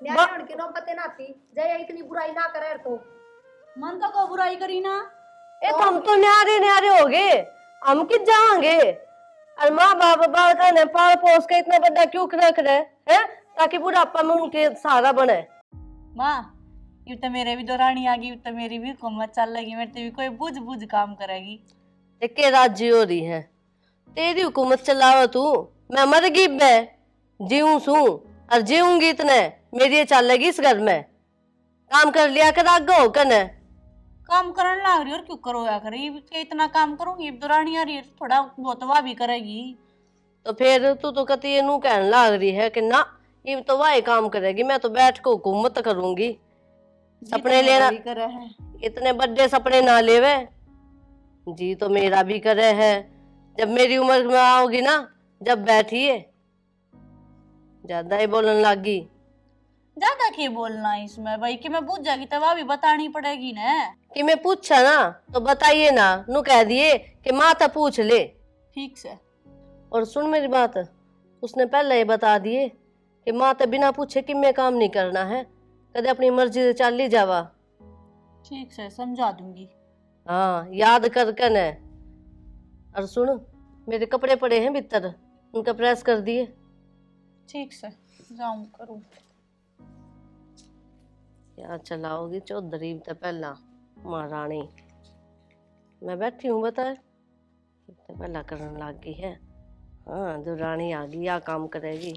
न्याय उनकी नौबत ना आती जय इतनी बुराई ना करे तो मन तो को बुराई करी ना। ए तो हम तो न्यारे न्यारे हो गए, हम किस जाएंगे। और माँ बाप बालका ने पाल पोस के इतना बड़ा क्यों रख रहे हैं, ताकि बुढ़ापा में उनके सहारा बने। माँ ये तो मेरे भी दौरानी आ गई, तो मेरी भी हुकूमत चल लगी, मेरे भी कोई बुझ बुझ काम करेगी। के राज्य हो रही है तेरी हुकूमत चलावा तू, मैं मर गई मैं जीऊं सू और जीऊंगी इतने मेरी ये चलेगी इस घर में। काम कर लिया कर आगे हो कने काम करने लग रही और क्यों करो या करे, ये इतना काम करूंगी दौरानी आ रही है थोड़ा बहुत वह भी करेगी। तो फिर तू तो कती ये नू कहने लग रही है कि ना ये तो वही काम करेगी, मैं तो बैठ के हुकूमत करूंगी। सपने लेना करे है इतने बड़े सपने ना लेवे जी, तो मेरा भी करे है। जब मेरी उम्र में आओगी ना, जब बैठिए ज्यादा ही बोलने लगी। ज्यादा क्या बोलना इसमें भाई, कि मैं बुझ जाएगी तो वह भी बतानी पड़ेगी ना। कि मैं पूछा ना तो बताइए ना, नू कह दिए कि माता पूछ ले। ठीक से। और सुन मेरी बात, उसने पहले ही बता दिए कि माता बिना पूछे कि मैं काम नहीं करना है, कदे अपनी मर्जी से चल ही जावा। ठीक से समझा दूंगी। हाँ याद कर कन है। और सुन मेरे कपड़े पड़े हैं भीतर, उनका प्रेस कर दिए। ठीक से जाऊं करूं। क्या चलाओगी चौधरी तो पहला महारानी, मैं बैठी हूँ बता तो पहला करने लग गई है। हाँ जो रानी आ गई या काम करेगी,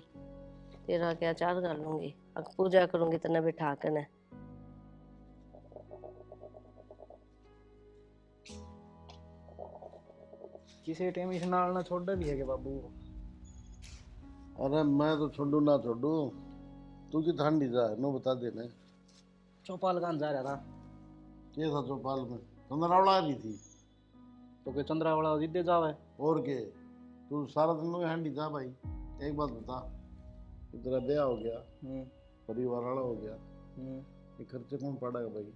तेरा क्या चार कर लूंगी, अब पूजा करूंगी तेने बिठा कर ने। किसी टाइम इस नाल ना छोड़ भी है के बाबू। अरे मैं तो छोड़ू ना छोड़ू, तू की ठंडी जा नो बता देने। चौपाल कहाँ जा रहा था? के था चौपाल में? चंद्रावला आ रही थी। तो के चंद्रावला जिद्दे जावे और के तू सारा दिन में हैंडी जा भाई। एक बात बता, कि तेरा ब्याह हो गया, परिवार वाला हो गया, ये खर्चे कौन पड़ेगा भाई?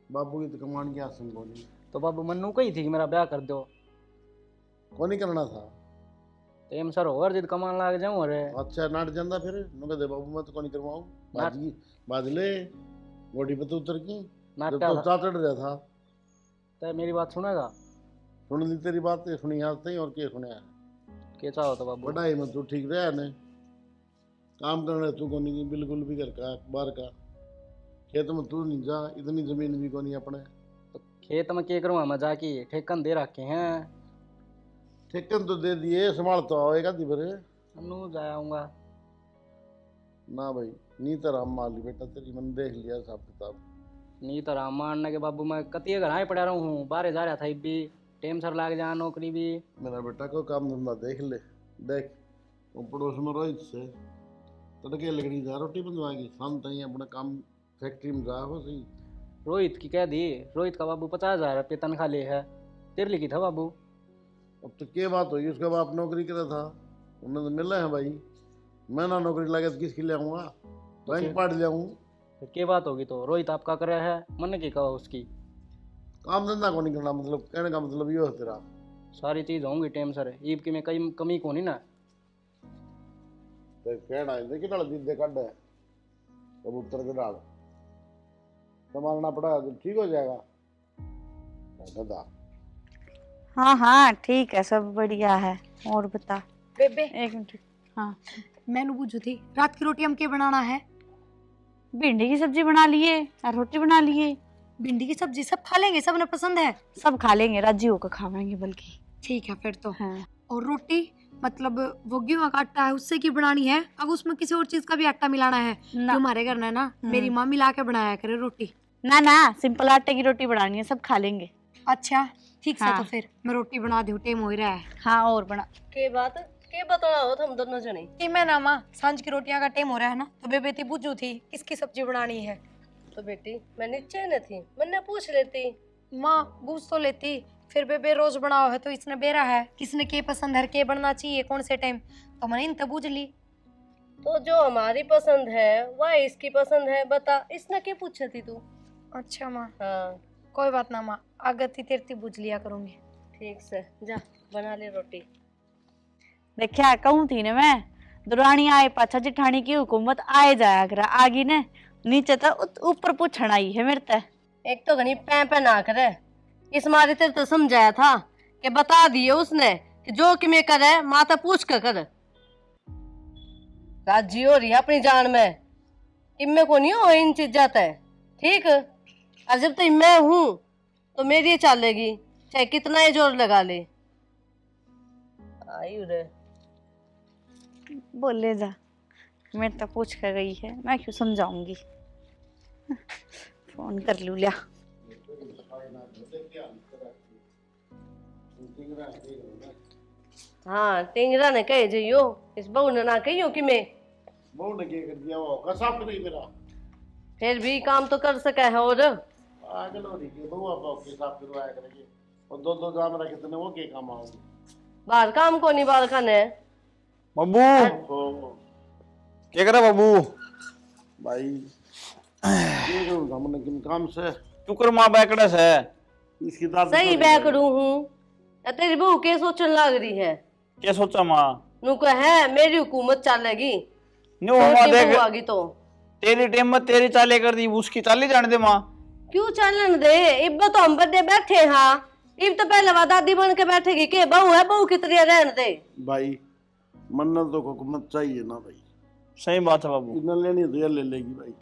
बाबू की तो कमाने की आसन को नहीं। तो बाबू मन्नू कही थी कि मेरा ब्याह कर दो, कौन नहीं करना था? तेम सर और जिद कमान लाग जाऊं। अरे अच्छा नाट जाता फिर नु कह दे बाबू मैं तो कौन करवाऊं, बाजी बाजले गोडी पे तो उतर की जब तो चाचड़ रहा था। तो मेरी बात सुनेगा? सुन ली तेरी बात, सुनी याद नहीं और के सुने के चाहो तो बाबू पढ़ाई में तू ठीक रहा ने, काम करने तू को नहीं बिल्कुल भी घर का बाहर का, खेत में तू नहीं जा, इतनी जमीन भी को नहीं अपने। तो खेत में क्या करूँगा मैं जाके, ठेकन दे रखे हैं। ठेकन तो दे दिए, संभाल तो आएगा दी भरे नू जाऊंगा ना भाई। नी तरह मान ली बेटा तेरी, मैंने देख लिया हिसाब किताब। नहीं तो राम मारने के बाबू मैं कतिये घर ही पड़ा रहा हूँ, बाहर जा रहा था भी टेम सर लाग जा नौकरी भी। मेरा बेटा को काम धंधा देख ले, देख वो पड़ोस में रोहित से तड़के लगड़ी जा रोटी बनवाएगी, शाम तक अपना काम फैक्ट्री में जा हो सही। रोहित की कह दी, रोहित का बाबू 50,000 रुपये तनख्वाह ले है, तेरे लिखी था बाबू। अब तो क्या बात हुई, उसका बाप नौकरी करे था, उन्हें तो मिला है भाई। मैं ना नौकरी लगे तो किसकी ले आऊँगा, बैंक पाट ले आऊँ। फिर क्या बात होगी? तो रोहित आपका करे है, मन की कहा उसकी। काम धंधा को नहीं करना, मतलब कहने का मतलब ये है तेरा। सारी चीज होंगी टेम सर, ईब की में कई कमी को नहीं ना। तो कहना है देखिए डाल दीदे कट है कबूतर के डाल संभालना पड़ा तो ठीक हो जाएगा गधा। हाँ हाँ ठीक है, सब बढ़िया है। और बता बेबे एक मिनट। हाँ मैंने पूछी थी रात की रोटी हम क्या बनाना है? भिंडी की सब्जी बना लिए और रोटी बना लिए। भिंडी की सब्जी सब खा लेंगे, सबने पसंद है? सब खा लेंगे, राजी होकर खावेंगे बल्कि। ठीक है फिर तो। हाँ। और रोटी मतलब वो गेहूं का आटा है उससे की बनानी है? अब उसमें किसी और चीज का भी आटा मिलाना है? जो हमारे घर में ना मेरी माँ मिला के बनाया करे रोटी। ना ना सिंपल आटे की रोटी बनानी है, सब खा लेंगे। अच्छा ठीक है। हाँ। तो फिर मैं रोटी बना दूं, टाइम हो ही रहा है। हाँ और बना के बात के बताना हो हम दोनों जने कि मैं ना माँ सांझ की रोटियां का टाइम हो रहा है ना, तो बेबे थी पूछू थी किसकी सब्जी बनानी है। तो बेटी मैं नीचे न थी, मैंने पूछ लेती। माँ पूछ तो लेती, फिर बेबे रोज बनाओ है तो इसने बेरा है किसने के पसंद है के बनना चाहिए कौन से टाइम, तो मैंने इन बूझ ली। तो जो हमारी पसंद है वह इसकी पसंद है, बता इसने क्या पूछा थी तू? अच्छा माँ हाँ कोई बात ना माँ, आगती तेरती बूझ लिया करूंगी। ठीक से जा बना ले रोटी। देखा कहूँ थी ना मैं, दुरानी आए पाछा जेठानी की हुकूमत आए जाया करा आगी ने नीचे तो ऊपर पूछण आई है मेरे ते। एक तो घनी पै ना करे, इस मारे तेरे तो समझाया था कि बता दिए उसने कि जो कि मैं करे माता पूछ कर कर। राजी हो रही है अपनी जान में, इनमें को नहीं हो इन चीजा तय, ठीक। और जब तक मैं हूं तो मेरी ही चलेगी, चाहे कितना ही जोर लगा ले। आई उरे बोले जा, मेरे तो पूछ कर गई है, मैं क्यों समझाऊंगी। फोन कर लूं लिया। हाँ टिंगरा ने कहे जो इस बहू ने ना कहियो कि मैं बहू ने क्या कर दिया, वो कसाब नहीं मेरा, फिर भी काम तो कर सका है। और आगे लो रही है बहू, आप के साथ करवाया करेंगे और दो दो जाम रखे तो वो के काम आओगे। बाहर काम को नहीं बाल खाने। बाबू तो क्या करे बाबू? भाई ये करूँ हमने किन काम से शुक्र माँ बैकड़ा से इसकी दाद सही बैकड़ू हूँ, तेरी बहू के सोचने लग रही है। क्या सोचा माँ? नुको है मेरी हुकूमत चलेगी, न्यू माँ देख बहू आगी तो तेरी टेम में तेरी चाले कर दी, उसकी चाली जाने दे माँ। क्यों चलन दे, इब तो हम बड़े बैठे हाँ, इब तो पहले वह दादी बन के बैठेगी के बहू है, बहू की तरह रहने दे। भाई मन्नत तो हुकूमत चाहिए ना भाई, सही बात है बाबू, इतना लेनी तो ये ले लेगी भाई।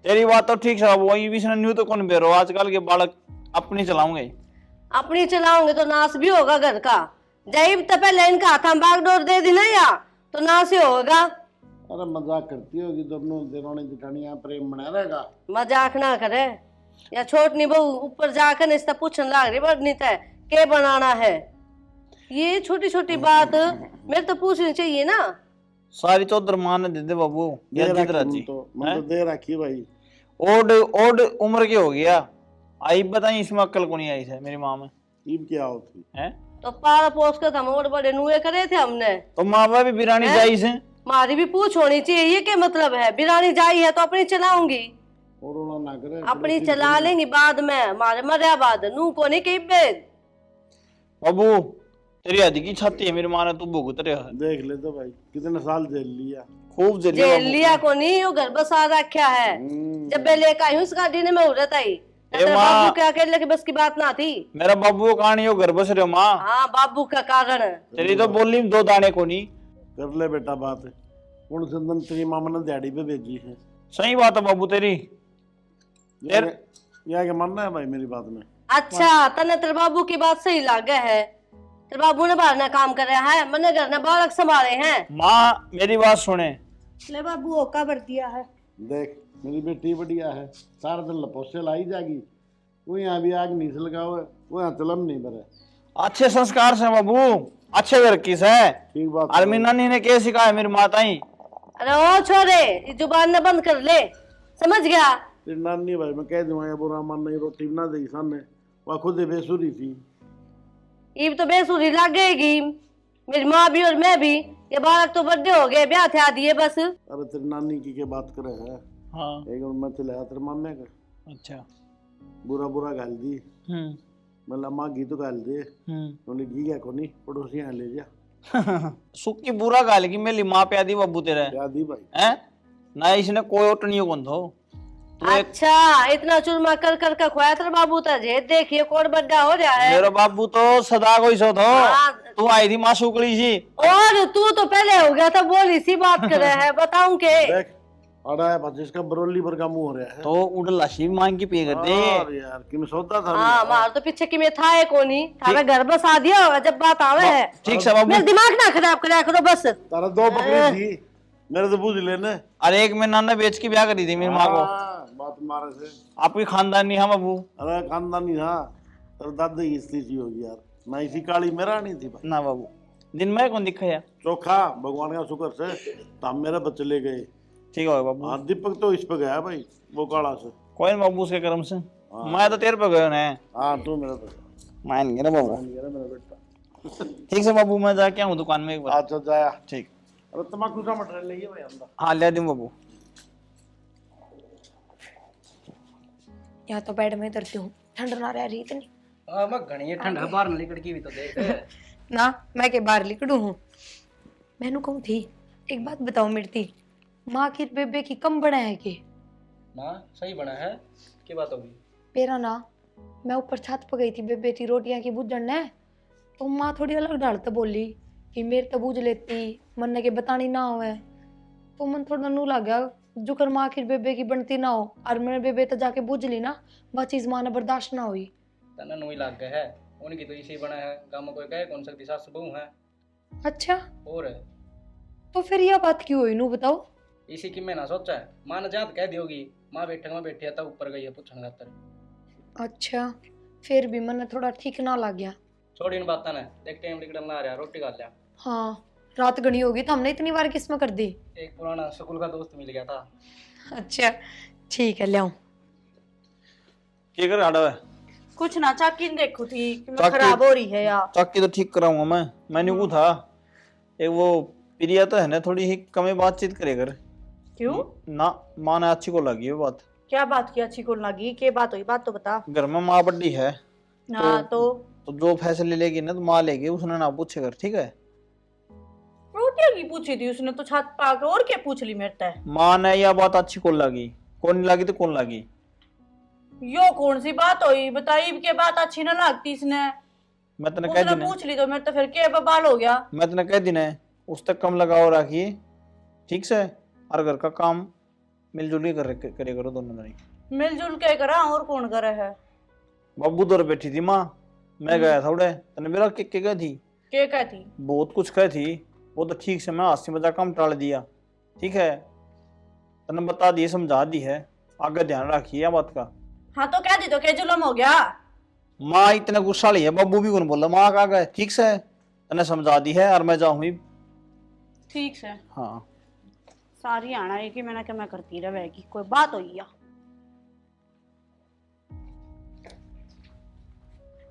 तेरी बात तो ठीक है बाबू, वही बीच में न्यू तो कौन बेरो, आजकल के बालक अपनी चलाऊंगे। अपनी चलाओगे तो नाश भी होगा घर का, जब तो पहले इनका हाथ बागडोर दे दी ना या तो नाश ही होगा। अरे मजाक करती होगी, दोनों देरानी जेठानियां प्रेम बना रहेगा। मजाक ना करे, या छोटनी बहू ऊपर जाकर इससे पूछने लग रही बड़नी तय के बनाना है। ये छोटी छोटी बात मेरे तो पूछनी चाहिए ना। सारी चौधर माँ ने दे दे बाबू, दे जिद रखी राजी तो मैं तो दे रखी भाई। ओड ओड उम्र के हो गया, आई बताई इसमें अक्ल को नहीं आई है मेरी माँ में ईब क्या होती है। तो पारा पोस कर हम और बड़े नुए करे थे हमने, तो माँ बाप भी बिरानी हैं? जाई से मारी भी पूछ होनी चाहिए। ये क्या मतलब है, बिरानी जाई है तो अपनी चलाऊंगी, और ना करे अपनी चला लेंगी बाद में, मारे मरिया बाद नू को नहीं कही बेद। बाबू तेरी आदि की छाती है मेरी माँ ने, तू भुगत रहा है। देख ले तो भाई कितने साल जेल लिया। खूब जलिया जेल बाबू। लिया को नहीं, वो घर बसा रखा है। जब मैं लेकर आई हूँ उस गाड़ी ने मैं उड़त आई, तेरे माँ। बाबू क्या अकेले के बस की बात ना थी। मेरा बाबू को कहानी हो घर बस रहे हो माँ, हाँ बाबू का कारण। तेरी तो बोली में दो दाने को नहीं। कर ले बेटा बात, उन संदन तेरी मामा ने दिहाड़ी पे भेजी है। सही बात है बाबू तेरी। या के मानना है भाई मेरी बात में। अच्छा तने तेरे बाबू की बात सही लागे है, तेरे बाबू ने बाहर ना काम कर रहा है, मैंने घर ने बालक संभाले हैं। माँ मेरी बात सुने, ले बाबू ओका भर दिया है। देख मेरी बेटी बढ़िया है, सारा दिन लपोसे लाई जाएगी, वो यहाँ भी आग नहीं से लगा हुआ है, वो यहाँ चलन नहीं भरे। अच्छे संस्कार से बाबू, अच्छे घर की से। ठीक बात है। आलमी नानी ने क्या सिखाया मेरी माता ही। अरे ओ छोरे, ये जुबान न बंद कर ले, समझ गया। तेरी नानी भाई मैं कह दूंगा बुरा मन नहीं, रोटी बना देगी सामने, वह खुद ही बेसुरी थी। ईब तो बेसुरी लगेगी, मेरी माँ भी और मैं भी, ये बालक तो बड़े हो गए, ब्याह थे दिए बस। अरे तेरी नानी की क्या बात करे है, हाँ एक मैं चलाया तेरे मामे का, अच्छा। बुरा बुरा गाल दी, मतलब माँ घी तो गाल दे, उन्हें घी क्या कोनी पड़ोसी यहाँ ले जा। सुख की बुरा गाल की मेरी माँ पे आदि बाबू तेरे क्या दी भाई हैं ना, इसने कोई ओटनियो कौन थो। अच्छा इतना चुरमा कर कर के खोया तेरे बाबू तुझे, देखिए कौन बड़ा हो रहा है। मेरा बाबू तो सदा कोई सो थो, हाँ। तू आई थी माँ सुकड़ी सी। और तू तो पहले हो गया था, बोली सी बात कर रहा है, बताऊं के। देख अड़ा है बस इसका बरोली पर का मुंह हो रहा है। तो उड़ला सी मांग की पी कर दे। और यार कि मैं सोता था हाँ मार तो पीछे की में था है कोनी, थारा घर बसा दिया होगा जब बात आवे है। ठीक से बाबू। मेरा दिमाग ना खराब कराया करो बस। तारा दो बकरी थी, मेरे तो पूछ लेने। अरे एक महीना ने बेच के ब्याह करी थी मेरी माँ को। बात मारे से आपकी खानदानी है बाबू। अरे खानदानी था, तेरे दादा की स्थिति होगी यार, ना इसी काली मेरा नहीं थी भाई। ना बाबू दिन में कौन दिखा है। चोखा भगवान का शुक्र से तब मेरे बच्चे ले गए। ठीक है बाबू। हाँ दीपक तो इस पे गया भाई, वो काला से। कोई नहीं बाबू उसके कर्म से, मैं तो तेरे पे गयो ना। हाँ तू मेरा तो मान गया ना बाबू। मेरा बेटा। ठीक से बाबू मैं जाके आऊँ दुकान में एक बार। अच्छा जाया। ठीक। अरे तम्बाकू का मटेरियल ले भाई अंदर। हाँ ले दूँ बाबू। यहाँ तो बेड में धरती हूँ, ठंड ना रह रही इतनी। मैं घनी ठंड है, बाहर निकल की भी तो देख। ना मैं के बाहर लिकड़ू हूँ, मैनू कहूँ थी एक बात बताओ मिर्ती, माँ की बेबे की कम बड़ा है के? माँ सही बना है, की बात होगी? मेरा ना, मैं ऊपर छत पर गई थी बेबे थी रोटियां की बूझण ने, तो माँ थोड़ी अलग ढाल तो बोली कि मेरे तो बूझ लेती, मन के बतानी ना होवे। तो मन थोड़ा नू लग गया, जुकर माँ की बेबे की बनती ना हो, और मेरे बेबे तो जाके बूझ ली ना, वह चीज माँ ने बर्दाश्त ना हुई। तना नुई लाग गया है, उनकी तो इसी बना है, गाँव में कोई कहे कौन सकती सास बहू है। अच्छा, और तो फिर यह बात क्यों हुई नू बताओ? इसी की मैं ना सोचा है, माँ ने जात कह दी होगी, माँ बैठे में बैठी है तब ऊपर गई है पूछने खातर। अच्छा, फिर भी मन थोड़ा ठीक ना लग गया। छोड़ इन बात ने, देख टाइम निकलना आ रहा, रोटी खा लिया। हाँ, रात घनी होगी तो हमने इतनी बार किस्म कर दी। एक पुराना स्कूल का दोस्त मिल गया था। अच्छा ठीक है, ले आऊं। क्या कर रहा है? कुछ ना, चाकी देखो थी कि मैं चाकी- खराब हो रही है यार। चाकी तो ठीक कराऊंगा मैंने वो था एक वो प्रिया तो है ना, थोड़ी ही कम बातचीत करे कर। क्यों? ना माँ ने अच्छी को लगी वो बात। क्या बात की अच्छी को लगी? क्या बात हुई? बात तो बता। घर में माँ बड़ी है हाँ तो जो फैसले लेगी ना तो माँ लेगी, उसने ना पूछे कर, ठीक है? रोटियां की पूछी थी उसने तो छत पे आके, और क्या पूछ ली मेरे से? माँ ने यह बात अच्छी को लगी, कौन नहीं लगी तो कौन लगी? यो कौन सी बात हुई बताई? के बात अच्छी ना लगती इसने? मैं तेने कह उसने दी पूछ ली तो मेरे तो फिर क्या बवाल हो गया। मैं तेने कह दी ना, उस तक कम लगाओ रखिए, ठीक से? और घर का काम मिलजुल के करे करो दोनों जने। मिलजुल के करा, और कौन करे है? बब्बू दौर बैठी थी माँ, मैं गया था उड़े, तने मेरा के कह थी, क्या कहती? बहुत कुछ कह थी, वो तो ठीक से मैं हंसी मजाक कम टाल दिया, ठीक है? तने बता दी, समझा दी है, आगे ध्यान रखिए बात का। हाँ तो कह दी तो क्या जुलम हो गया? माँ इतना गुस्सा ली है, बब्बू भी कौन बोला, माँ कहा गए, ठीक से तने समझा दी है, और मैं जाऊँ। ठीक से हाँ सारी आना है कि मैंने क्या मैं करती रहेगी, कोई बात हुई या?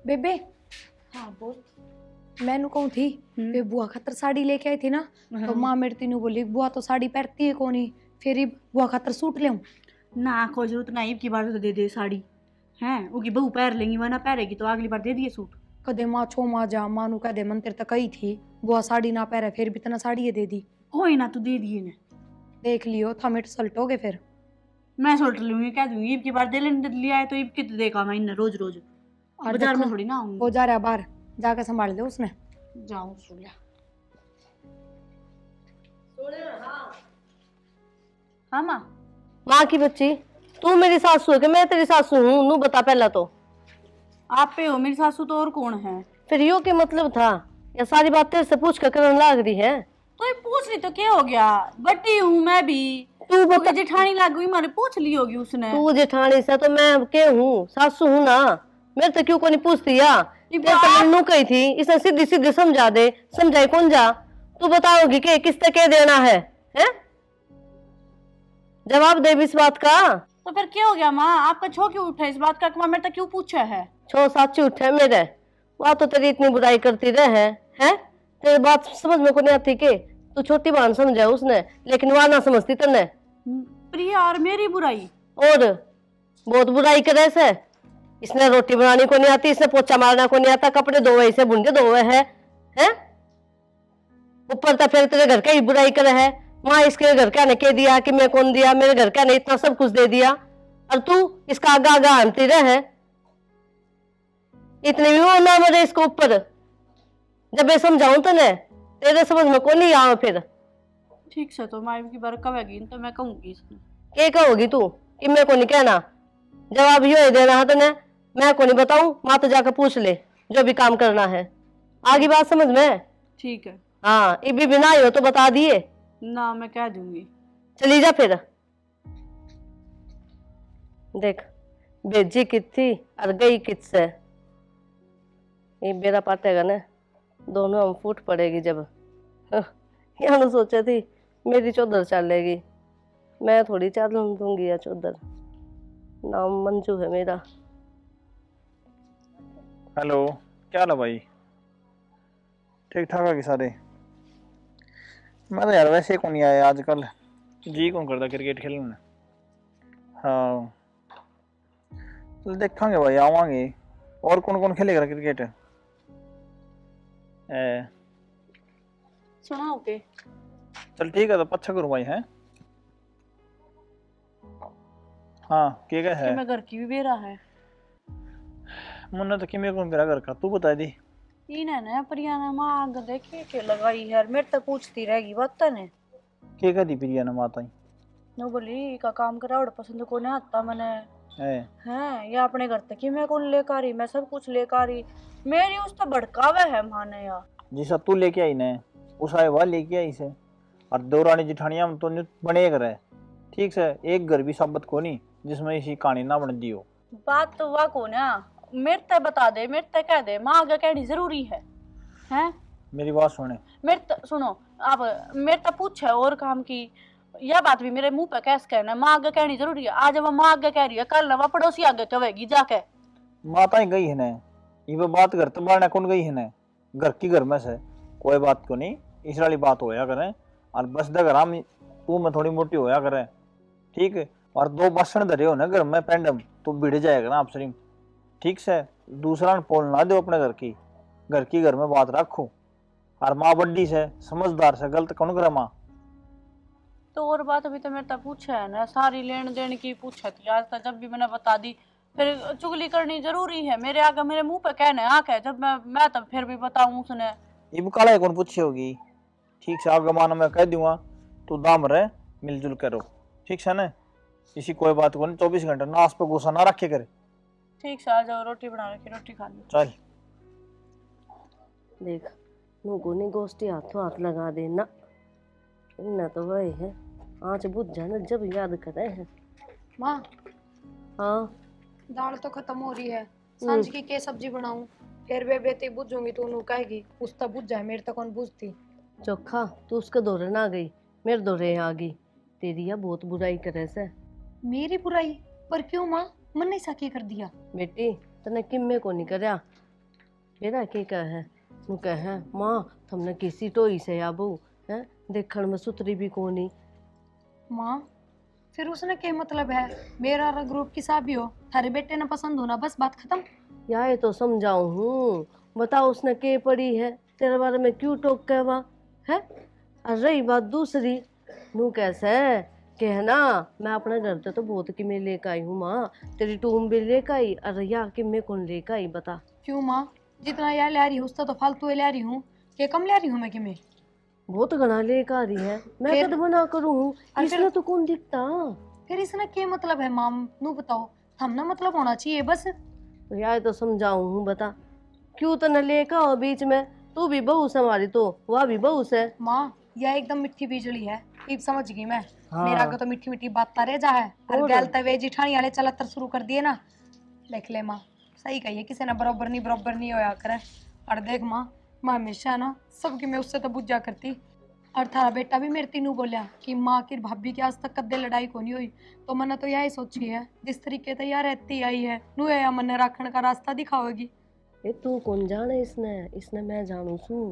बेबे, हाँ बोल। मैंने कहूँ थी वे बुआ खातर साड़ी लेके आई थी ना, तो माँ मेरे तीनों बोली बुआ तो साड़ी पहनती है कौन ही, फिर ही बुआ खातर सूट ले आऊं। ना कोई जरूरत नहीं, की बार तो दे दे साड़ी हैं, उनकी बहू पहन लेंगी, वरना पहनेगी तो अगली बार दे दिए सूट। कदे माँ छो माँ जा, माँ नु कह दे मंदिर तक कही थी बुआ साड़ी ना पहरे, फिर भी तना साड़ी दे दी। कोई ना, तू दे दिए ने, देख लियो था मिट सल्टोगे फिर। मैं सोल्ट लूंगी, कह दूंगी ईब की बार दे लेने लिया है तो ईब कित देगा मैं इन्हें रोज रोज, और बाजार में देखो, थोड़ी ना आऊंगी। वो जा रहा बाहर, जाके संभाल दे उसने। जाऊं सुलिया। हाँ माँ। माँ की बच्ची, तू मेरी सासू है कि मैं तेरी सासू हूँ? नू बता पहला तो। आप पे हो मेरी सासू तो और कौन है? फिर यो के मतलब था, या सारी बात तेरे से पूछ कर करने लाग रही है? तो ये पूछ ली तो क्या हो गया, बड़ी हूँ मैं भी। तू बता, जेठानी लग गई, मैंने पूछ ली होगी उसने। तू जेठानी से तो मैं के हूँ, सासू हूँ ना, मेरे तो क्यों को नहीं पूछती या? तेरे तो मैंने नू कही थी, इसे सीधी सीधी समझा दे, समझाई कौन जा? तू बताओगी कि किस तक के देना है? जवाब दे इस बात का। तो फिर क्या हो गया माँ, आपका छो क्यों उठा इस बात का, मेरे तक क्यों पूछा है? छो साची उठे मेरे, वहां तो तेरी इतनी बुराई करती रहे हैं, तेरी बात समझ में को नहीं आती के? तू छोटी बहन समझा उसने, लेकिन वहां ना समझती तने। प्रिया और मेरी बुराई? और बहुत बुराई करे से, इसने रोटी बनानी को नहीं आती, इसने पोछा मारना को नहीं आता, कपड़े धोवे इसे बुन के धोवे है, ऊपर तो फिर तेरे घर का ही बुराई करे है। माँ इसके घर का ने कह दिया कि मैं कौन दिया, मेरे घर का ने इतना सब कुछ दे दिया, और तू इसका आगा आगा आनती रहे, इतने भी वो ना मरे इसको ऊपर। जब मैं समझाऊं तो ने तेरे समझ में कौन नहीं आवे फिर? ठीक से तो माँ की बार कहेगी तो मैं कहूंगी इसने। क्या कहोगी तू कि मैं को नहीं कहना? जवाब यो देना है तने, मैं को नहीं बताऊं, माँ तो जाकर पूछ ले जो भी काम करना है। आगे बात समझ में? ठीक है। हाँ, इबी बिना ही हो तो बता दिए ना, मैं कह दूंगी। चली जा फिर। देख भेजी कितनी और गई कितसे, ये मेरा पाटेगा ना, दोनों हम फूट पड़ेगी जब। यहाँ सोचे थी मेरी चौधर चलेगी, मैं थोड़ी चाल दूंगी या चौधर। नाम मंजू है मेरा। हेलो, क्या हाल है भाई? ठीक ठाक है कि सारे? मैं तो यार वैसे कौन नहीं आया आजकल, जी कौन करता क्रिकेट खेलने। हाँ तो देखेंगे भाई, आवांगे। और कौन कौन खेलेगा क्रिकेट? सुनाओ के? चल ठीक है तो पच्छा करूँ भाई है। हाँ के क्या कि है मैं घर की भी बेरा है मुन्ना तो कि मेरे को मेरा घर का तू बता दी। इन्हें प्रिया ने मांग देखी के लगाई है मेरे तो पूछती रहेगी वक्त ने के का दी प्रिया ने माता ही नो बोली का काम करा और पसंद को नहीं आता मैंने है। हैं ये अपने घर तक ही मैं कौन लेकर आ रही मैं सब कुछ लेकर आ रही मेरी उस तो भड़कावे है माने यार जिसा तू लेके आई ने उस आए वह लेके आई से और दो रानी जिठानिया तो बने करे ठीक से एक घर भी साबित को नहीं जिसमें इसी कहानी ना बन दी हो। बात तो वाह को ना मेरे ते बता दे मेरे ते कह दे माँ आगे कहनी जरूरी है हैं मेरी बात सुने मेरे तो सुनो अब मेरे तो पूछ है और काम की यह बात भी मेरे मुंह पे कैसे कहना माँ आगे कहनी जरूरी है आज वो माँ आगे कह रही है कल वह पड़ोसी आगे कहेगी जाके माता ही गई है ने ये बात घर तो बाढ़ कौन गई है ने घर की घर में से कोई बात को नहीं इस वाली बात होया करें और बस दगर हम तू में थोड़ी मोटी होया करें ठीक है और दो बसन धरे हो ना घर में पेंडम तो भिड़ जाएगा ना आप सरीम ठीक से दूसरा पोल ना दो अपने घर की घर में बात रखो और माँ बड्डी से समझदार से गलत कौन करे माँ। तो और बात अभी तो मेरे तक पूछा है ना सारी लेन देन की पूछा थी आज तक जब भी मैंने बता दी फिर चुगली करनी जरूरी है मेरे आगे मेरे मुंह पे कहने आंख है जब मैं तब फिर भी बताऊं उसने ये काला कौन पूछी होगी ठीक से आगे मानो मैं कह दूंगा तू दाम रहे मिलजुल करो ठीक से ना इसी कोई बात को नहीं 24 घंटे नाश पे गुस्सा ना रखे करे। ठीक से आ जाओ रोटी बना रखी रोटी खा लो चल देख नुगो ने गोष्ठी हाथों हाथ लगा देना इतना तो वही है आँच बुझ जाना जब याद करे है। माँ हाँ दाल तो खत्म हो रही है सांझ की के सब्जी बनाऊं फिर वे बेटी बुझूंगी तो उन्हों कहेगी उस तक बुझ जाए मेरे तक कौन बुझती। चोखा तू उसके दौरे ना गई मेरे दौरे आ गई तेरी या बहुत बुराई करे से। मेरी बुराई पर क्यों माँ मन ने सा कर दिया बेटी तने किम्मे को नहीं करया मेरा के कह है तू कह है माँ तुमने किसी टोई से या बहू है देखण में सुतरी भी कोनी। माँ फिर उसने क्या मतलब है मेरा और ग्रुप की शादी हो थारे बेटे ने पसंद होना बस बात खत्म। या ये तो समझाऊं हूँ बताओ उसने के पड़ी है तेरे बारे में क्यों टोक कहवा है। और रही बात दूसरी नू कैसे कहना मैं अपने घर से तो बहुत किमें लेकर आई हूँ माँ तेरी टूम भी लेकर आई और या किमें कौन लेकर आई बता। क्यों माँ जितना यार ले रही हूँ उसका तो फालतू ले रही हूँ के कम ले रही हूँ मैं कि मैं बहुत घना लेकर आ रही है मैं फिर- कद मना करूँ फिर- इसमें तो कौन दिखता। फिर इसने क्या मतलब है माम नू बताओ हम ना मतलब होना चाहिए बस। तो यार तो समझाऊं हूँ बता क्यों तो न लेकर आओ बीच में तू भी बहू से हमारी तो वह भी बहू से। माँ यह एकदम मिट्टी बिजली है अब समझ गई मैं। हाँ। मेरा आगे तो मिट्टी मिट्टी बात रह जा है और और? गैल तवे जिठानी वाले चलतर शुरू कर दिए ना देख ले माँ सही कही किसी ने बराबर नहीं होया करे। और देख माँ मैं हमेशा ना सबकी मैं उससे तो बुझा करती और थारा बेटा भी मेरे तीनों बोलिया कि माँ की भाभी की आज तक कदे लड़ाई को नहीं हुई तो मैंने तो यही सोची है जिस तरीके से यार रहती आई है नू या मन राखण का रास्ता दिखाओगी। ये तू कौन जाने इसने मैं जानू सू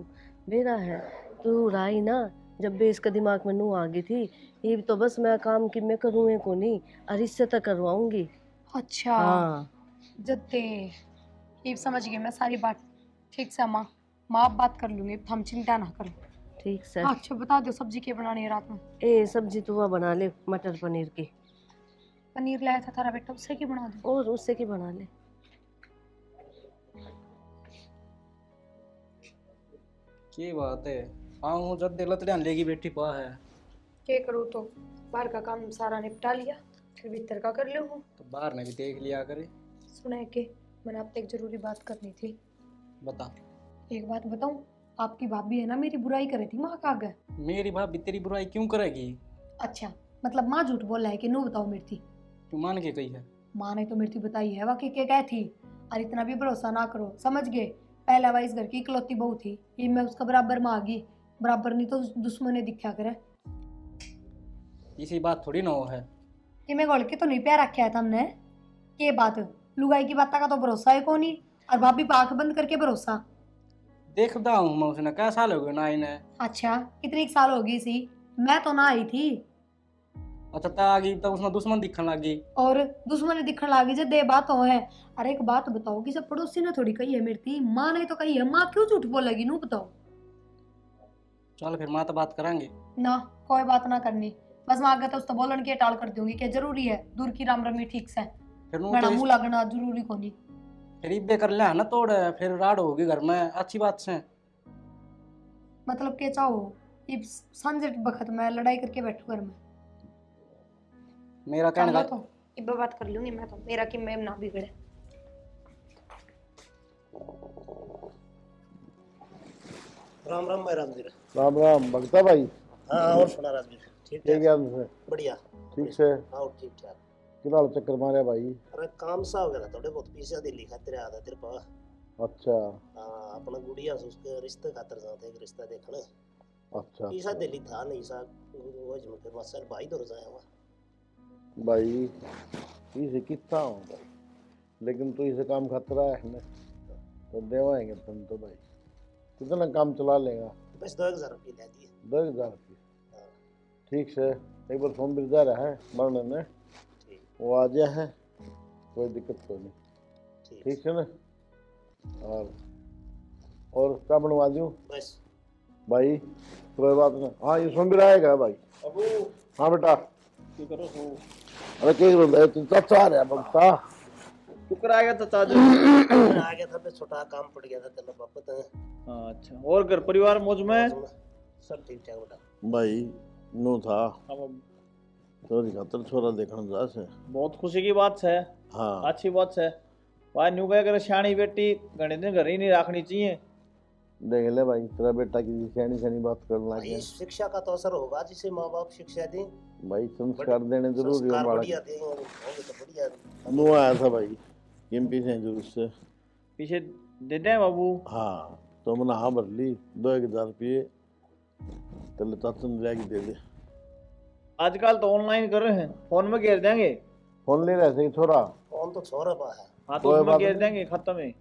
बेरा है तू राई ना जब भी इसके दिमाग में नू आ गई थी ये तो बस मैं काम की मैं करूँ को नहीं और इससे तक करवाऊंगी। अच्छा हाँ जद्दे ये समझ गई मैं सारी बात ठीक से माँ आप बात कर लूंगी हम चिंता ना करो। ठीक से। अच्छा बता दो सब्जी क्या बनानी है रात में। ए सब्जी तू वह बना ले मटर पनीर की पनीर लाया था थारा बेटा उससे की बना दो और उससे की बना ले। की बात है हाँ हूँ जब दिल ध्यान लेगी बेटी पा है क्या करूँ तो बाहर का काम सारा निपटा लिया फिर भीतर का कर लूँ। तो बाहर ने भी देख लिया करे। सुना के मैंने आपसे एक जरूरी बात करनी थी। बता। एक बात बताऊं आपकी भाभी है ना मेरी बुराई करे थी माँ का आगे। मेरी भाभी तेरी बुराई क्यों करेगी। अच्छा मतलब माँ झूठ बोल रहा है कि नो बताओ मेरी थी तू मान के कही है। माँ ने तो मेरी थी बताई है वाकई क्या क्या थी और इतना भी भरोसा ना करो समझ गए पहला बार इस घर की इकलौती बहू थी ये मैं उसका बराबर में आ गई बराबर नहीं तो दुश्मन ने दिखा करे। इसी बात थोड़ी ना हो है कि मैं गोल के तो नहीं प्यार रखा है तुमने के बात लुगाई की बात का तो भरोसा है कौन ही और भाभी आंख बंद करके भरोसा। देखता हूँ मैं उसने क्या साल हो गए ना इन्हें। अच्छा कितनी एक साल हो गई सी मैं तो ना आई थी। अच्छा ता आ गई तब उसमें दुश्मन दिखने लगी और दुश्मन दिखने लगी जब दे बात हो है। अरे एक बात बताओ कि सब पड़ोसी ने थोड़ी कही है मेरी थी माँ ने तो कही है माँ क्यों झूठ बोलेगी नू बताओ। चल फिर माँ तो बात करांगे। ना कोई बात ना करनी, बस मैं आगे तो उसको बोलन के टाल कर दूंगी कि जरूरी है दूर की राम रमी ठीक से फिर नू गणा तो मुंह लगना जरूरी को नहीं। फिर इब्बे कर ले ना तोड़, फिर राड़ होगी घर में, अच्छी बात से। मतलब के चाहो इब संजय बखत मैं लड़ाई करके बैठू घर में। मेरा कहने चलो का तो इब बात कर लूंगी मैं, तो मेरा कि मैं ना बिगड़े। राम राम भाई राजवीर। राम राम भगता भाई। हाँ और सुना राजवीर, ठीक ठीक ठाक? है तुमसे? बढ़िया। ठीक से? हाँ ठीक ठाक। किला चक्कर मारे भाई? अरे काम सा हो गया था, थोड़े बहुत पैसे दिल्ली खातिर आया था तेरे पास। अच्छा हाँ अपना गुड़िया से उसके रिश्ते खातिर जाते, एक रिश्ता देखने। अच्छा पैसा दिल्ली था नहीं सा, वो झुमके मसल भाई दूर जाया हुआ। भाई इसे कितना हूँ भाई, लेकिन तू इसे काम खतरा है ना, तो देवाएंगे तुम तो भाई। कितना काम चला लेगा? बस 2000 रुपये ले दिए। 10,000 की? ठीक से एक बार फोन पर जा रहा है मरने ने, ठीक वो आ गया है, कोई दिक्कत कोई नहीं। ठीक ठीक है ना? और क्या बनवा दूँ बस। भाई? कोई बात नहीं। हाँ ये सुन भी आएगा भाई। अबू हाँ बेटा। की करो सो अरे क्या बोल रहा है तू? चाचा आ रहा है भगता। शुक्र आ गया चाचा जी। आ गया था, बस छोटा काम पड़ गया था तेरा वापस है। हाँ अच्छा, और घर परिवार मौज में? सब ठीक ठाक बेटा। भाई नो था अब चोरी खातर छोरा देखने जा से। बहुत खुशी की बात है, हाँ अच्छी बात है। भाई न्यू कह कर शानी बेटी घने दिन घर ही नहीं रखनी चाहिए। देख ले भाई तेरा बेटा की सैनी सैनी बात करने लग भाई गया। शिक्षा का तो असर होगा, जिसे माँ बाप शिक्षा दें, भाई संस्कार देने जरूरी संस्कार है बालक। बढ़िया देंगे होंगे तो बढ़िया। नो आया था भाई एमपी से जरूर से। पीछे दे दें बाबू? हाँ तो मैंने हाँ भर ली, 2,000 रुपये तेरे चाचा ने लाके दे दे। आजकल तो ऑनलाइन कर रहे हैं, फोन में घेर देंगे। फोन ले रहे थे छोरा? कौन तो छोरा पा है। हाँ तो कोई उसमें बात घेर नहीं। देंगे, खत्म है।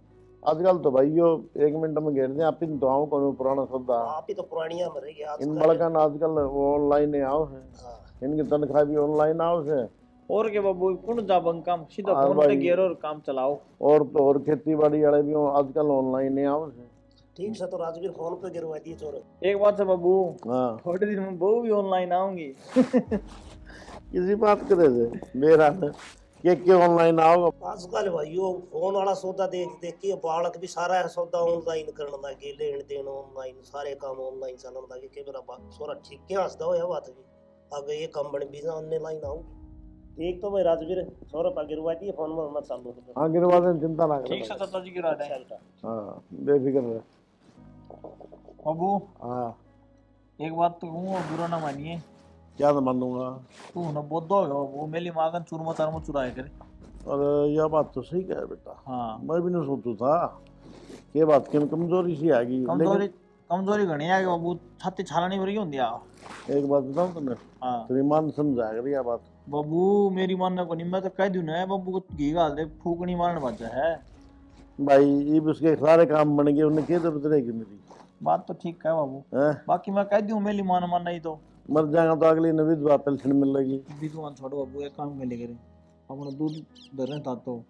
आजकल तो भाई यो 1 मिनट में घेर दे, आप इन तो आओ कौन पुराना सौदा। आप ही तो पुरानिया में रह गए इन बड़कन आजकल वो ऑनलाइन आओ है, इनकी तनख्वाह भी ऑनलाइन आओ है। और के बाबू कौन जा काम सीधा हाँ फोन पे भाई। घेरो और काम चलाओ। और तो और खेती बाड़ी वाले भी आजकल ऑनलाइन आओ है। ठीक से तो राजवीर फोन पे गिरवा दिए चोर। एक बात है बाबू, हाँ थोड़े दिन में बहू भी ऑनलाइन आऊंगी। किसी बात करे थे मेरा न के ऑनलाइन आओगा। आजकल भाई वो फोन वाला सौदा देख देख के बालक भी सारा सौदा ऑनलाइन करने लगे, लेन देन ऑनलाइन, सारे काम ऑनलाइन चलने लगे कि मेरा सोरा ठीक क्या हंसदा हो बात भी आगे ये काम बन भी ऑनलाइन आऊंगी। एक तो भाई राजवीर सोरा पा गिरवा दिए फोन में मत चालू। हाँ गिरवा दें, चिंता ना ठीक से करो। चाचा जी गिरा दें। हाँ बेफिक्र रहे। बाबू हाँ एक बात तो कहूँ, बुरा ना मानिए। क्या तो मानूंगा। तू ना बोध हो वो मेरी मागन चूरमा चारमा चुराए करे। और यह बात तो सही कह बेटा, हाँ मैं भी नहीं सोचू था ये बात की कमजोरी सी आ गई। कमजोरी कमजोरी घनी है बाबू, छाती छालनी भरी होंगी आ। एक बात बताऊं तुम्हें, हाँ तेरी मान समझा कर यह बात। बाबू मेरी मानने को नहीं, मैं तो कह दूं ना बाबू को घी गाल दे, फूकनी मारने बचा है। भाई ये भी उसके सारे काम बन गए, उन्हें क्या जरूरत रहेगी मेरी? बात तो ठीक है बाबू, हैं? बाकी मैं कह दूं मेरी मान मानना ही तो मर जाएगा तो अगली ने विधवा पेंशन मिल लगी। विद्वान छोड़ो बाबू, एक काम मिले करे अपना दूध धरने था तो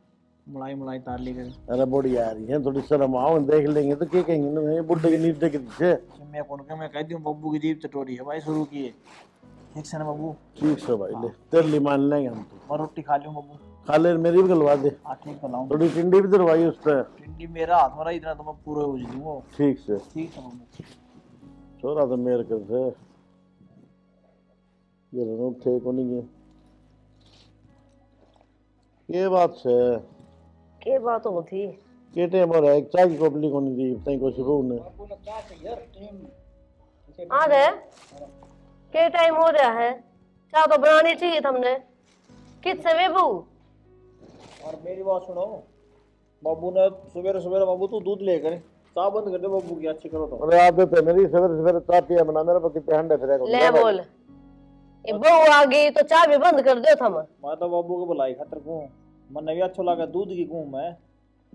मलाई मलाई तार ले करे। अरे बड़ी आ रही है, थोड़ी शर्म आओ, देख लेंगे तो क्या कहेंगे ना, बुढ़े की नीचे के पीछे। मैं कौन के मैं कह दूं बाबू की जीभ चटोरी है भाई शुरू की है। ठीक से ना बाबू? ठीक से भाई ले, तेरे लिए मान लेंगे हम तो। मैं रोटी खा लूं बाबू? खा ले, मेरी भी गलवा दे। हाँ ठीक खिलाऊं। थोड़ी टिंडी भी दरवाई उस पर। टिंडी मेरा हाथ में रहा इतना तो मैं पूरा हो दूंगा। ठीक से ठीक है बाबू। छोरा तो मेरे कर से ये थे को नहीं है। ये बात से के बात होती? के टाइम और एक चाय की कोपली को नहीं दी तई को शिबू ने। आ गए? के टाइम हो रहा है? चाय तो बनानी चाहिए तुमने। किससे बेबू? और मेरी बात सुनो, बाबू ने सवेरे सवेरे बाबू तू दूध लेकर चाय बंद कर दे बाबू की, अच्छी करो तो। अरे आदत है मेरी सवेरे सवेरे चाय पिया बना, मेरा पति पे हंडे फिरेगा। ले बोल, ये बहू आ गई तो चाय भी बंद कर दो थम। मैं तो बाबू को बुलाई खतर को, मन भी अच्छा लगा दूध की कहूँ मैं।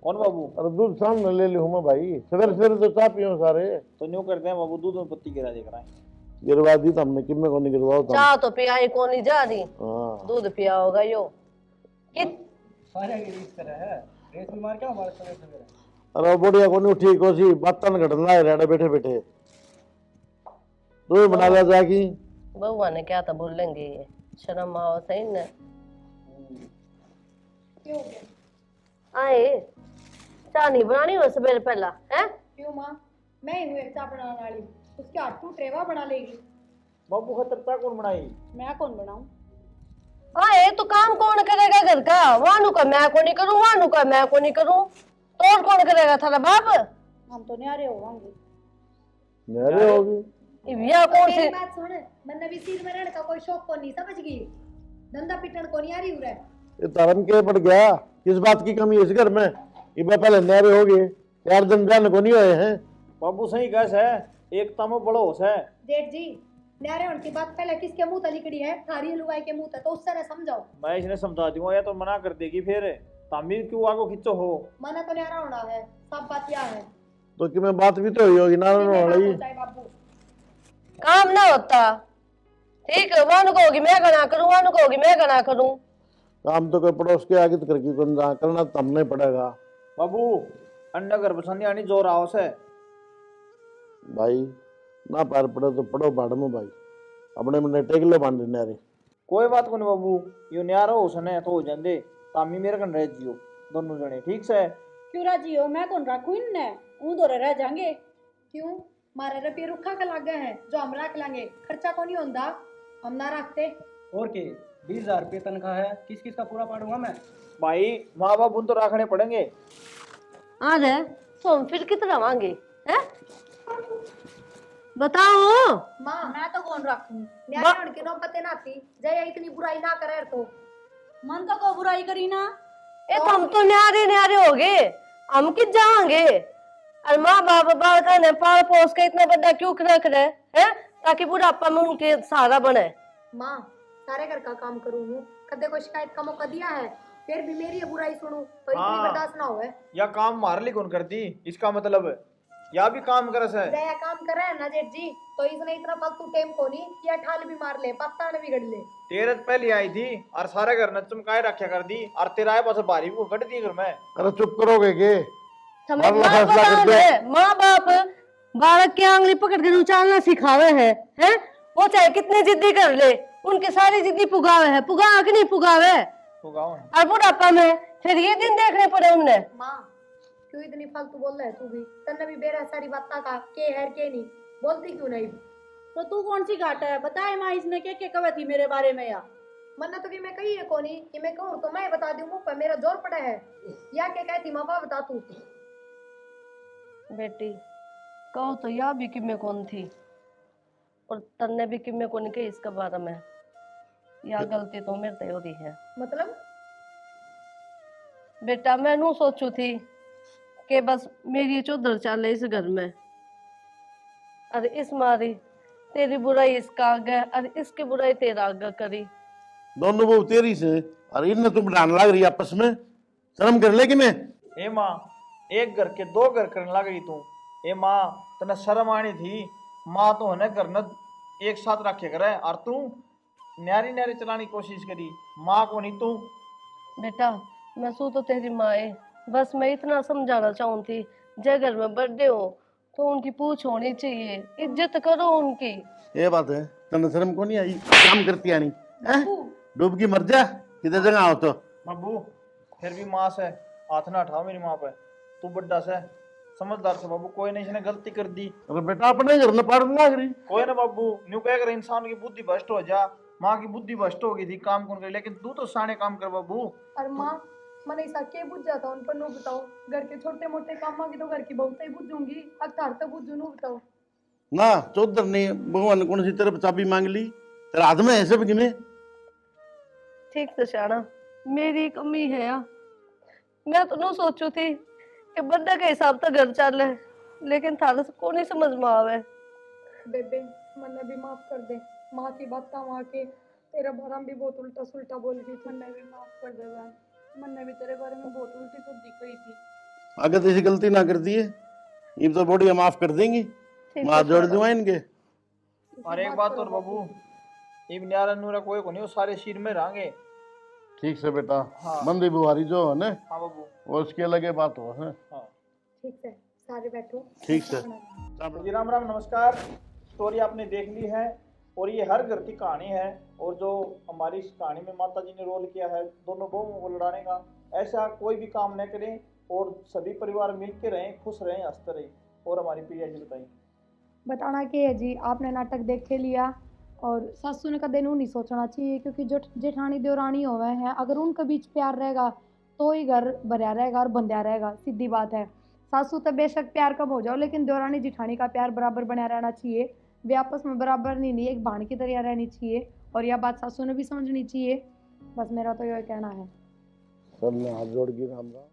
कौन बाबू? अरे दूध सामने ले लूँ मैं भाई, सवेरे सवेरे तो चाय पियो सारे। तो न्यू करते हैं बाबू, दूध में पत्ती गिरा दे कराए। गिरवा दी हमने, कि मैं को नहीं गिरवाओ तुम। चाय तो पियाई को नहीं जा रही, हाँ दूध पिया होगा यो। कित सारे की रीत करे है, रेस में मार क्या हमारे सवेरे सवेरे। अरे बढ़िया को नहीं ठीक हो सी बातन घटना है रेडे बैठे बैठे। तू ही बना ले जाके। बउआ ने क्या तो बोलेंगे ये, शर्म आओ सही न। क्यों हो गया? आए चाह नहीं बनानी हो सवेरे पहला है? क्यों माँ, मैं ही हूँ एक चाय बनाने वाली, उसके हाथ टू ट्रेवा बना लेगी। बाबू खतर चा कौन बनाई? मैं कौन बनाऊं? आए तो काम कौन करेगा घर का? वानू का मैं को नहीं करूँ, वानू का मैं को नहीं करूँ, तो और कौन करेगा? थारा बाप। हम तो न्यारे होवांगे। मेरे होगी या कौन सी मेरी बात सुन, मैंने भी सीध में रहने का कोई शौक को नहीं, समझ गई? धंधा पिटन को नहीं आ रही हूँ रे। ये तरन के पड़ गया, किस बात की कमी है इस घर में? ये पहले न्यारे हो गए, 4 दिन जाने को नहीं हुए हैं। बाबू सही गैस है, एक तमो बड़ो होश है। जेठ जी, न्यारे होने की बात पहले किसके मुंह तली कड़ी है? थारी हलवाई के मुंह तक, तो उससे ना समझाओ। मैं इसने समझा दूंगा या तो मना कर देगी फिर। तामी क्यों आगो खिंचो हो? मना तो न्यारा होना है, सब बात क्या है? तो कि मैं बात भी तो हुई होगी ना वाली। बाबू काम ना होता ठीक है, वानू कहोगी मैं गना करूँ, वानू कहोगी मैं गना करूँ। काम तो कोई पड़ोस के आगे तो करके कौन जहाँ करना तो हमने पड़ेगा। बाबू अंडा घर पसंद आनी जोर आओ से भाई ना पैर पड़े तो पड़ो बाड़ में भाई, अपने में टेक लो बांधे न्यारे। कोई बात को नहीं बाबू, यो न्यारा हो सने तो हो जांदे। तामी मेरे कन रह जियो दोनों जने, ठीक से? क्यों राजी हो? मैं कौन रखूं इनने, ऊ दोरे रह जाएंगे। क्यों? मारे रुपये रुखा का लागे हैं जो हम रख लेंगे, खर्चा को नहीं होता, हम ना रखते। और के 20,000 रुपये तनख्वाह है, किस किस का पूरा पाड़ूंगा मैं? भाई माँ बाप उन तो रखने पड़ेंगे। आ रहे तो हम फिर कितना मांगे हैं? बताओ। माँ मैं तो कौन रखूं? न्यारे होने की नौबत ना आती, जया इतनी बुराई ना करे तो। मन तो को बुराई करी ना। ए तो हम तो न्यारे न्यारे हो गए, हम किस जाएंगे? और माँ बाप बालका ने पाल पोस के इतना बड़ा क्यों रख रहे हैं? ताकि बुढ़ापा में उनके सहारा बने। माँ सारे घर का काम करूँ हूँ, कदे कोई शिकायत का मौका दिया है, फिर भी मेरी ये बुराई सुनूं तो इतनी हाँ। बर्दाश्त ना होए। या काम मार ली कौन करती, इसका मतलब या भी काम करस है। जया काम कर रहा है ना जेठ जी, तो इसने इतना फालतू टेम को नहीं कि अठाल भी मार ले, पत्ता ने बिगड़ ले। तेरे तो पहले आई थी और सारे घर ने चमकाए रखा कर दी, और तेरा पास भारी को कट दी घर में। अरे चुप करोगे के? हमें मामला माँ फैसला कर बाप दो। है, माँ बाप बालक की आंगली पकड़ के उछालना सिखावे हैं? वो चाहे कितनी जिद्दी कर ले, उनकी सारी जिद्दी पुगावे है, पुगा कि नहीं पुगावे? और बुढ़ापा में फिर ये दिन देखने पड़े उनने। माँ क्यों इतनी फालतू बोल रहा है तू भी? तन्ने भी बेरा सारी बात का के है के नहीं बोलती क्यों नहीं? तो तू कौन सी घाटा है? बताए माँ इसने क्या कहा थी मेरे बारे में? या मन्ना तो कि मैं कही है कोनी कि मैं कहूँ तो मैं बता दूँ, मुंह पर मेरा जोर पड़ा है, या क्या कहती माँ बाप बता तू। बेटी कहो तो या भी कि मैं कौन थी, और तन्ने भी कि मैं कौन कही इसके बारे में। या गलती तो मेरे से हो रही है। मतलब बेटा मैं नू सोचू थी कि बस मेरी चौधर चाले इस घर में, और इस मारी तेरी बुराई इसका आगे और इसकी बुराई तेरा आगे करी। दोनों वो तेरी से और इनने तुम डांड लग रही आपस में, शर्म कर ले कि मैं? ए माँ एक घर के 2 घर करने लग गई तू। ए माँ तना शर्म आनी थी, माँ तो है घर न एक साथ रखे करे, और तू न्यारी न्यारी चलाने की कोशिश करी, माँ को नहीं तू। बेटा मैं सू तो तेरी माँ है, बस मैं इतना समझाना चाहूँ थी, जय घर में बर्थडे हो तो उनकी पूछ होनी चाहिए, इज्जत करो उनकी। ये बात है, तने शर्म को नहीं आई? काम करती आनी डूब की मर जा, किधर जगह हो तो। बाबू फिर भी माँ से हाथ ना उठाओ मेरी माँ पे, तू बड्डा से समझदार से बाबू, कोई नहीं इसने गलती कर दी। अरे बेटा अपने घर में पाड़ लग रही। कोई ना बाबू न्यू कह कर इंसान की बुद्धि भ्रष्ट हो जा, माँ की बुद्धि भ्रष्ट हो गई थी, काम कौन करे, लेकिन तू तो सारे काम कर बाबू। और माँ मैंने ऐसा के बुझ जाता उन पर नो बताओ, घर के छोटे मोटे कामों की तो घर की बहुत ही बुझूंगी, अक्तार तो बुझू नो बताओ ना। चौधर ने भगवान ने कौन सी तरफ चाबी मांग ली, तेरा हाथ में ऐसे भी में। ठीक से शाना मेरी कमी है या मैं तो नू सोचू थी कि बर्थडे के हिसाब से घर चल है, लेकिन थारा से को नहीं समझ में आवे। बेबे मैंने भी माफ कर दे, माँ की बात का वहाँ के तेरा बारे में भी बहुत उल्टा सुल्टा बोल गई थी, मैंने भी माफ कर दे बहन, मैंने भी तेरे बारे में बहुत उल्टी सुल्टी कही थी। अगर तो ऐसी गलती ना कर दी है, ये तो बॉडी माफ कर देंगी, ठीक माँ है जोड़ शाना। दूंगा इनके। और एक बात और बाबू, इब न्यारा नूरा कोई को नहीं, वो सारे सिर में रहेंगे। ठीक से बेटा। हाँ। बंदी बुहारी जो है ना, हाँ बाबू। वो उसके अलग बात हो है। हाँ ठीक है सारे बैठो। ठीक से। जी राम राम, नमस्कार। स्टोरी आपने देख ली है और ये हर घर की कहानी है। और जो हमारी इस कहानी में माता जी ने रोल किया है दोनों बहुओं को लड़ाने का, ऐसा कोई भी काम न करें और सभी परिवार मिल के रहें, खुश रहें, हंसते रहें। और हमारी प्रिया जी बताइए। बताना क्या है जी, आपने नाटक देख के लिया और सासू ने कदे नू नहीं सोचना चाहिए, क्योंकि जो जेठानी देवरानी होवे हैं अगर उनके बीच प्यार रहेगा तो ही घर भरया रहेगा और बंध्या रहेगा, सीधी बात है। सासू तो बेशक प्यार कम हो जाओ लेकिन देवरानी जेठानी का प्यार बराबर बना रहना चाहिए, वे आपस में बराबर नहीं एक बाण की तरह रहनी चाहिए। और यह बात सासू ने भी समझनी चाहिए। बस मेरा तो यही कहना है। सब ने हाथ जोड़ के राम राम।